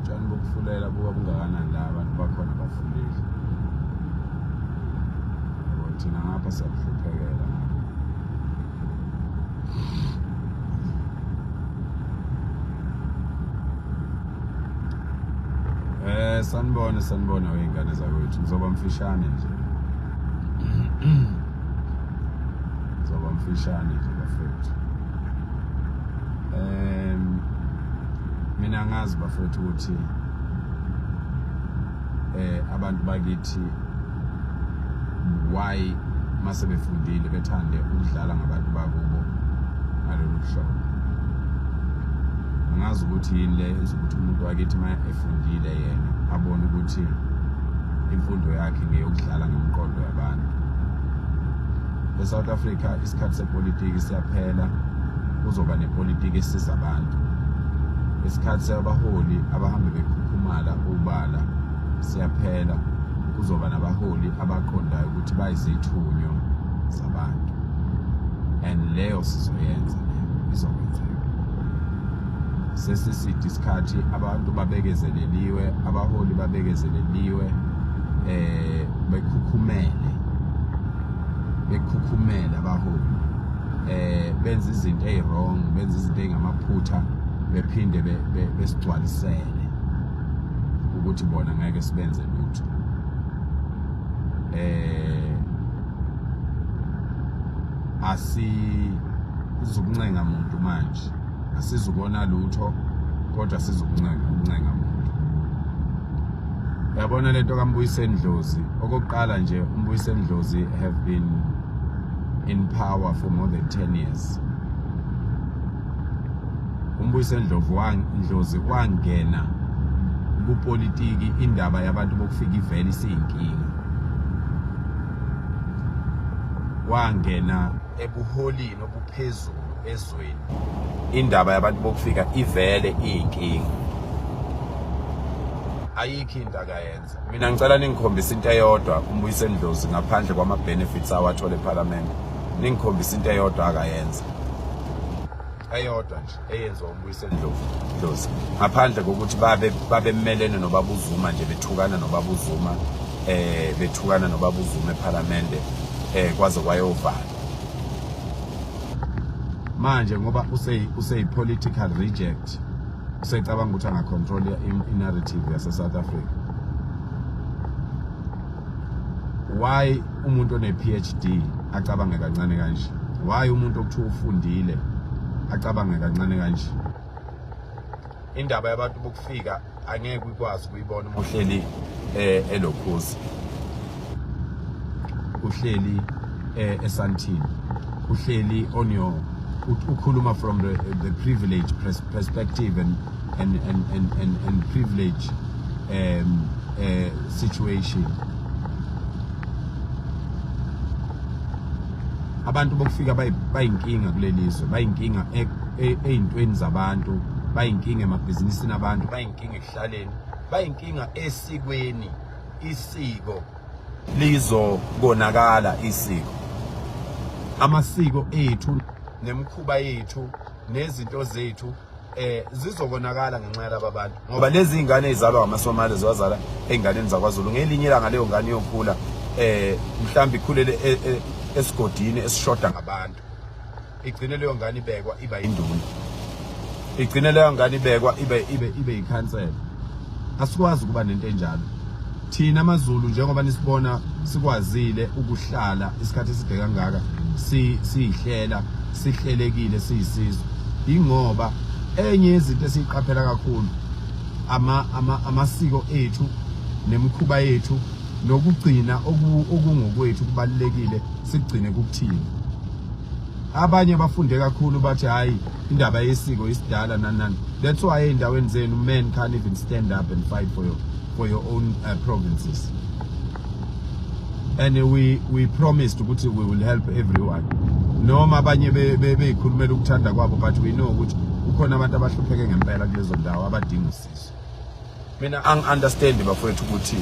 utshani bokufulela buka bungakanani la abantu bakhona bafundile. Yabo thina ngapha siyakuhluphekela. Sanibona wey'ngane zakwethu, ngizoba mfishane nje. Bafethu. Mina ngazi bafethu ukuthi abantu bakithi why mase befundile bethande ukudlala ngabantu bakubo ngalolu hlobo. Ngazi ukuthi yini le ukuthi umuntu wakithi manje efundile yena abone ukuthi imfundo yakhe ngeyokudlala ngomqondo yabantu. ESouth Africa isikhathi sepolitiki siyaphela, kuzoba nepolitiki esiza abantu. Isikhathi sabaholi abahambe bekhukhumala ubala siyaphela, kuzoba nabaholi abaqondayo ukuthi bayizithunywa zabantu. And leyo sizoyenza izokwenzeka. Sesisithi isikhathi abantu babekezeleliwe, abaholi babekezeleliwe, bekhukhumele abaholi, benza izinto wrong, benza izinto engamaphutha, bephinde besigcwalisele ukuthi bona ngeke sibenze lutho. Asizukuncenga muntu manje, asizukona lutho kodwa sizukuncenga muntu. Yabona lento kaMbuyiseni Dlozi, okokuqala nje uMbuyiseni Dlozi have been in power for more than 10 years. uMbuyiseni Dlozi wangena kupolitiki indaba yabantu bokufika ivele isiyinkinga. Wangena ebuholini obuphezulu ezweni indaba yabantu bokufika ivele iyinkinga. Ayikho into akayenza. Mina ngicela ningikhombise into eyodwa uMbuyiseni Dlozi ngaphandle kwama benefits awathola eParliament. Ningikhombise into eyodwa akayenza. Eyodwa nje eyenziwa uMbuyiseni Dlozi ngaphandle kokuthi babe mmelene noBaba uZuma nje bethukana noBaba uZuma eParliament kwaze kwayovala. Manje ngoba useyi-political reject, usecabanga ukuthi angacontrol i-narrative yase South Africa. Why umuntu one-PhD acabange kancane kanje? Why umuntu okuthiwa ufundile acabange kancane kanje? Indaba yabantu bokufika angeke ukwazi ukuyibona uma uhleli eLokhozi, uhleli eSandton, uhleli on your ukhuluma from the privilege perspective and privilege situation. Abantu bokufika bayinkinga kulelizwe, bayinkinga ey'ntweni zabantu, bayinkinga emabhizinisini abantu, bayinkinga ekuhlaleni, bayinkinga esikweni. Isiko lizokonakala, isiko, amasiko ethu nemikhuba yethu nezinto zethu zizokonakala ngenxa yalaba abantu, ngoba lezi ingane ezizalwa ngamaSomali ziwazala einganeni zakwaZulu. Ngelinye ilanga leyo ngane yokhula mhlawumbe ikhulele esigodini esishoda ngabantu, igcine leyo ngane ibekwa iba induna, igcine leyo ngane ibekwa ibe yikhansela. Asikwazi ukuba nento enjalo. Thina amaZulu njengoba nisibona sikwazile ukuhlala isikhathi eside kangaka, sihlela sihlelekile, siyisizwe, ingoba enye izinto esiyiqaphela kakhulu amasiko ethu nemikhuba yethu nokugcina okungokwethu kubalekile sigcine kukuthini. Abanye bafunde kakhulu bathi hayi indaba yesiko isidala nani. That's why endaweni zenu men can't even stand up and fight for your own provinces. And we promised ukuthi we will help everyone. Noma abanye beyikhulumela ukuthanda kwabo, but we know ukuthi kukhona abantu abahlupheke ngempela kulezo ndawo abadinga usizo. Mina angi-understand bafowethu ukuthi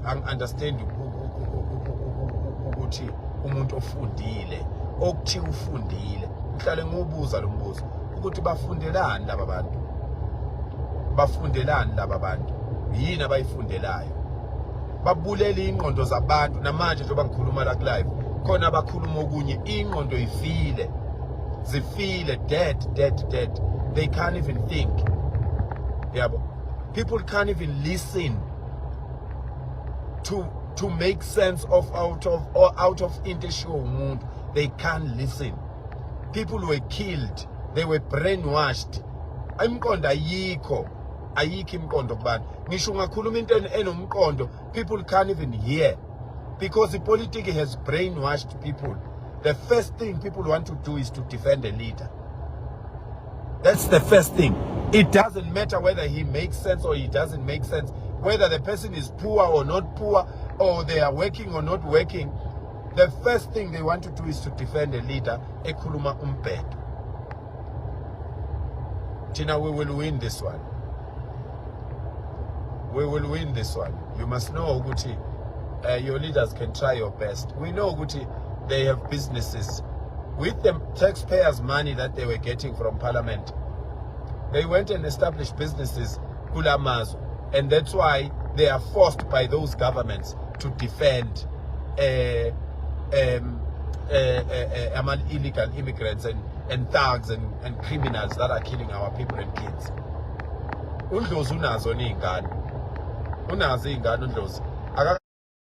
angi-understand ukuthi umuntu ofundile okuthi ufundile ngihlale ngobuza lo mbuzo ukuthi bafundelani laba bantu, bafundelani laba bantu, yini abayifundelayo, babulele ingqondo zabantu. Namanje njengoba ngikhuluma la live khona abakhuluma okunye ingqondo ifile, zifile dead, they can't even think. Yabo, people can't even listen to make sense of out of into show umuntu. They can't listen. People were killed, they were brainwashed. Imqondo ayikho imqondo kubani. Ngisho ungakhuluma into enomqondo, people can't even hear because the politics has brainwashed people. The first thing people want to do is to defend a leader. That's the first thing. It doesn't matter whether he makes sense or he doesn't make sense, whether the person is poor or not poor, or they are working or not working. The first thing they want to do is to defend a leader. Ekhuluma umbhedo. Tina, we will win this one. We will win this one. You must know, Guti, your leaders can try your best. We know, Guti, they have businesses. With the taxpayers' money that they were getting from Parliament, they went and established businesses, Kulamazo, and that's why they are forced by those governments to defend illegal immigrants and thugs and criminals that are killing our people and kids. Undlozi unazo ney'ngane. Unazo iy'ngane Undlozi.